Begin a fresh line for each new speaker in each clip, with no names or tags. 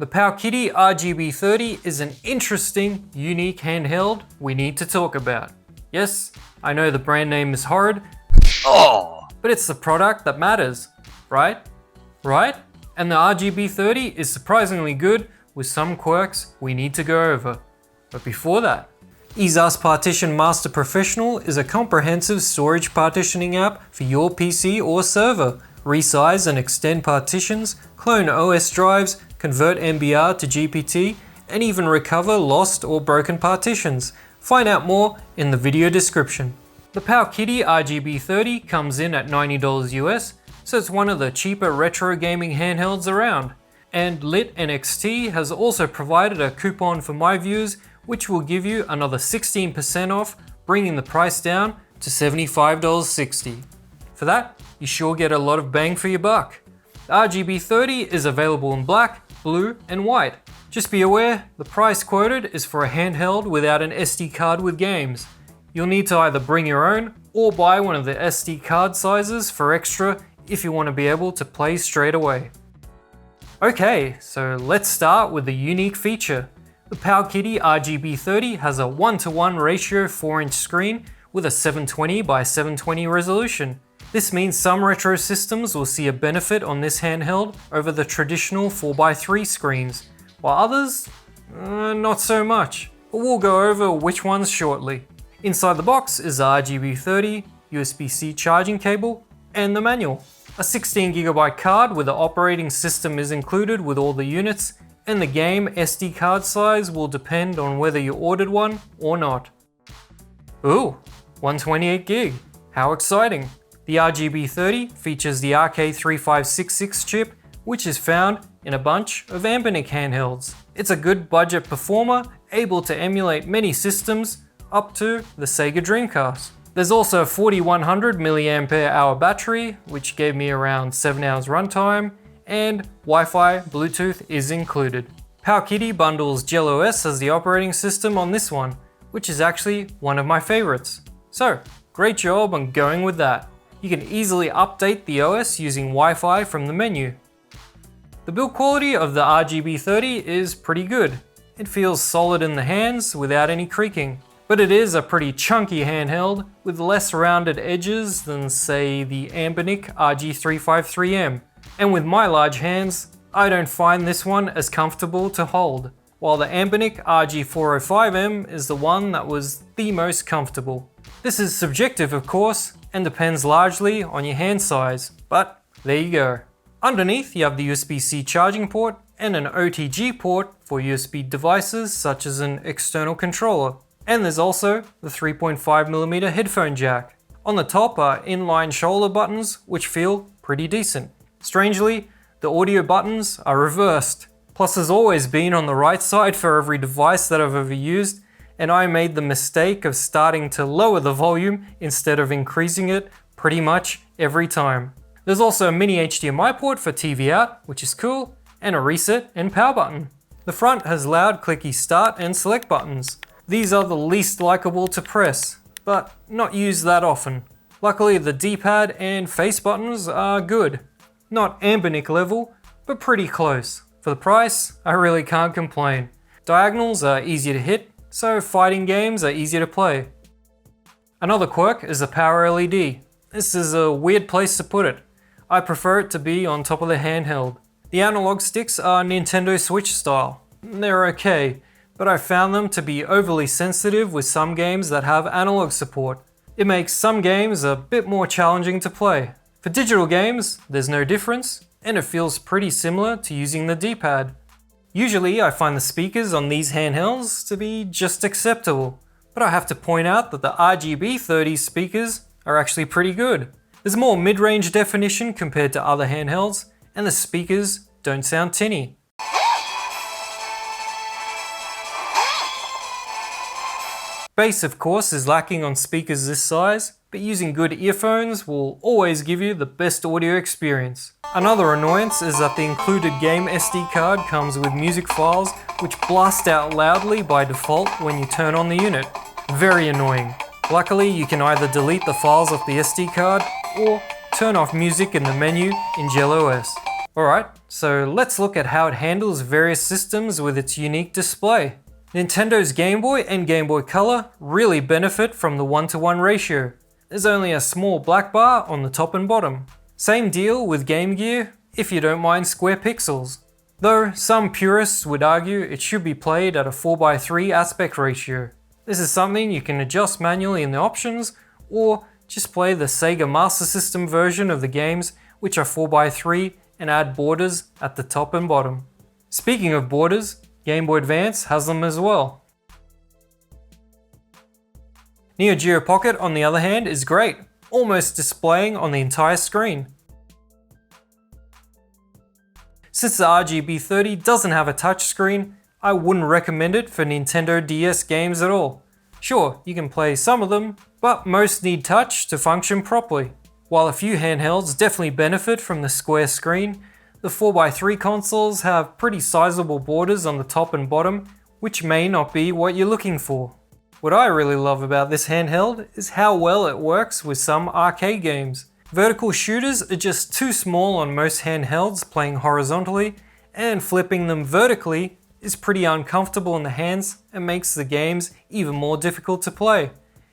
The Powkiddy RGB30 is an interesting, unique handheld we need to talk about. Yes, I know the brand name is horrid, but it's the product that matters, right? Right? And the RGB30 is surprisingly good with some quirks we need to go over. But before that, EaseUS Partition Master Professional is a comprehensive storage partitioning app for your PC or server. Resize and extend partitions, clone OS drives, convert MBR to GPT, and even recover lost or broken partitions. Find out more in the video description. The Powkiddy RGB30 comes in at $90 US, so it's one of the cheaper retro gaming handhelds around. And Lit NXT has also provided a coupon for my viewers, which will give you another 16% off, bringing the price down to $75.60. For that, you sure get a lot of bang for your buck. The RGB30 is available in black, blue, and white. Just be aware, the price quoted is for a handheld without an SD card with games. You'll need to either bring your own or buy one of the SD card sizes for extra if you want to be able to play straight away. Okay, so let's start with the unique feature. The Powkiddy RGB30 has a 1:1 ratio 4-inch screen with a 720 by 720 resolution. This means some retro systems will see a benefit on this handheld over the traditional 4:3 screens, while others, not so much. But we'll go over which ones shortly. Inside the box is the RGB30, USB-C charging cable, and the manual. A 16GB card with the operating system is included with all the units, and the game SD card size will depend on whether you ordered one or not. Ooh, 128GB, how exciting! The RGB30 features the RK3566 chip, which is found in a bunch of Anbernic handhelds. It's a good budget performer, able to emulate many systems up to the Sega Dreamcast. There's also a 4100 mAh battery, which gave me around 7 hours runtime, and Wi-Fi, Bluetooth is included. Powkiddy bundles GelOS as the operating system on this one, which is actually one of my favorites. So, great job on going with that. You can easily update the OS using Wi-Fi from the menu. The build quality of the RGB30 is pretty good. It feels solid in the hands without any creaking. But it is a pretty chunky handheld with less rounded edges than, say, the Anbernic RG353M. And with my large hands, I don't find this one as comfortable to hold, while the Anbernic RG405M is the one that was the most comfortable. This is subjective, of course, and depends largely on your hand size, but there you go. Underneath, you have the USB-C charging port and an OTG port for USB devices such as an external controller. And there's also the 3.5mm headphone jack. On the top are inline shoulder buttons, which feel pretty decent. Strangely, the audio buttons are reversed. Plus has always been on the right side for every device that I've ever used, and I made the mistake of starting to lower the volume instead of increasing it pretty much every time. There's also a mini HDMI port for TV out, which is cool, and a reset and power button. The front has loud clicky start and select buttons. These are the least likable to press, but not used that often. Luckily the D-pad and face buttons are good. Not Anbernic level, but pretty close. For the price, I really can't complain. Diagonals are easier to hit, so fighting games are easier to play. Another quirk is the power LED. This is a weird place to put it. I prefer it to be on top of the handheld. The analog sticks are Nintendo Switch style. They're okay, but I found them to be overly sensitive with some games that have analog support. It makes some games a bit more challenging to play. For digital games, there's no difference, and it feels pretty similar to using the D-pad. Usually I find the speakers on these handhelds to be just acceptable, but I have to point out that the RGB30 speakers are actually pretty good. There's more mid-range definition compared to other handhelds, and the speakers don't sound tinny. Bass, of course, is lacking on speakers this size, but using good earphones will always give you the best audio experience. Another annoyance is that the included game SD card comes with music files which blast out loudly by default when you turn on the unit. Very annoying. Luckily, you can either delete the files off the SD card or turn off music in the menu in GelOS. Alright, so let's look at how it handles various systems with its unique display. Nintendo's Game Boy and Game Boy Color really benefit from the 1:1 ratio. There's only a small black bar on the top and bottom. Same deal with Game Gear, if you don't mind square pixels. Though some purists would argue it should be played at a 4:3 aspect ratio. This is something you can adjust manually in the options, or just play the Sega Master System version of the games, which are 4:3 and add borders at the top and bottom. Speaking of borders, Game Boy Advance has them as well. Neo Geo Pocket, on the other hand, is great, almost displaying on the entire screen. Since the RGB30 doesn't have a touchscreen, I wouldn't recommend it for Nintendo DS games at all. Sure, you can play some of them, but most need touch to function properly. While a few handhelds definitely benefit from the square screen, the 4:3 consoles have pretty sizable borders on the top and bottom, which may not be what you're looking for. What I really love about this handheld is how well it works with some arcade games. Vertical shooters are just too small on most handhelds playing horizontally, and flipping them vertically is pretty uncomfortable in the hands and makes the games even more difficult to play.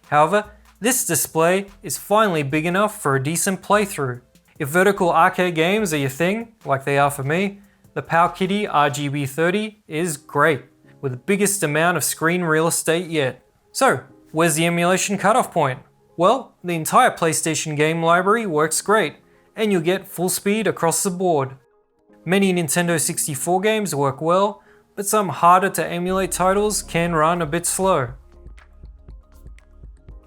However, this display is finally big enough for a decent playthrough. If vertical arcade games are your thing, like they are for me, the Powkiddy RGB30 is great, with the biggest amount of screen real estate yet. So, where's the emulation cutoff point? Well, the entire PlayStation game library works great, and you'll get full speed across the board. Many Nintendo 64 games work well, but some harder to emulate titles can run a bit slow.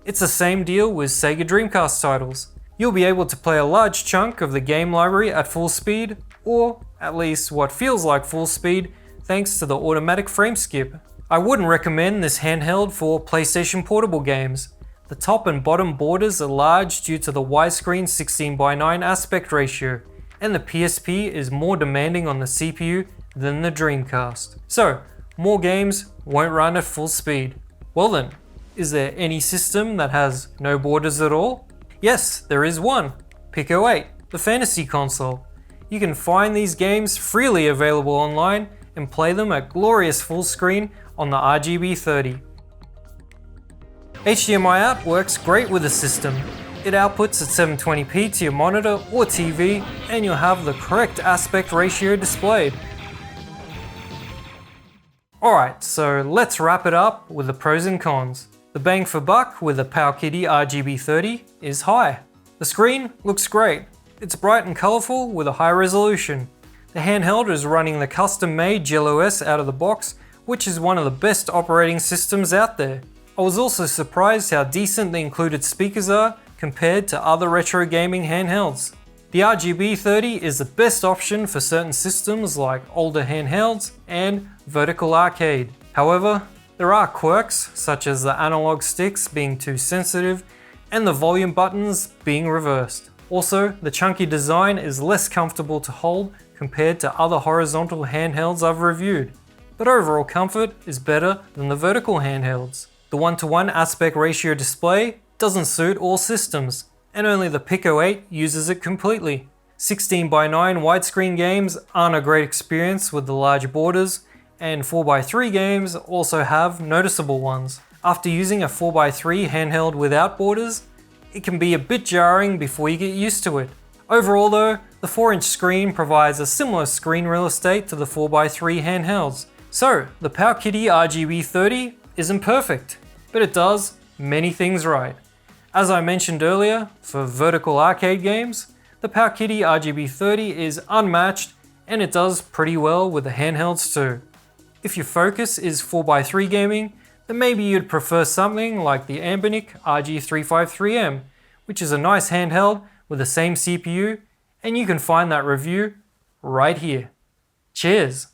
It's the same deal with Sega Dreamcast titles. You'll be able to play a large chunk of the game library at full speed, or at least what feels like full speed, thanks to the automatic frame skip. I wouldn't recommend this handheld for PlayStation Portable games. The top and bottom borders are large due to the widescreen 16:9 aspect ratio, and the PSP is more demanding on the CPU than the Dreamcast. So, more games won't run at full speed. Well then, is there any system that has no borders at all? Yes, there is one, Pico 8, the fantasy console. You can find these games freely available online and play them at glorious full screen on the RGB30. HDMI out works great with the system. It outputs at 720p to your monitor or TV, and you'll have the correct aspect ratio displayed. Alright, so let's wrap it up with the pros and cons. The bang for buck with the Powkiddy RGB30 is high. The screen looks great. It's bright and colourful with a high resolution. The handheld is running the custom-made GelOS out of the box, which is one of the best operating systems out there. I was also surprised how decent the included speakers are compared to other retro gaming handhelds. The RGB30 is the best option for certain systems like older handhelds and vertical arcade. However, there are quirks such as the analog sticks being too sensitive and the volume buttons being reversed. Also, the chunky design is less comfortable to hold compared to other horizontal handhelds I've reviewed. But overall comfort is better than the vertical handhelds. The 1:1 aspect ratio display doesn't suit all systems, and only the Pico 8 uses it completely. 16:9 widescreen games aren't a great experience with the large borders, and 4:3 games also have noticeable ones. After using a 4:3 handheld without borders, it can be a bit jarring before you get used to it. Overall though, the 4-inch screen provides a similar screen real estate to the 4:3 handhelds. So, the Powkiddy RGB30 isn't perfect, but it does many things right. As I mentioned earlier, for vertical arcade games, the Powkiddy RGB30 is unmatched and it does pretty well with the handhelds too. If your focus is 4:3 gaming, then maybe you'd prefer something like the Anbernic RG353M, which is a nice handheld with the same CPU, and you can find that review right here. Cheers!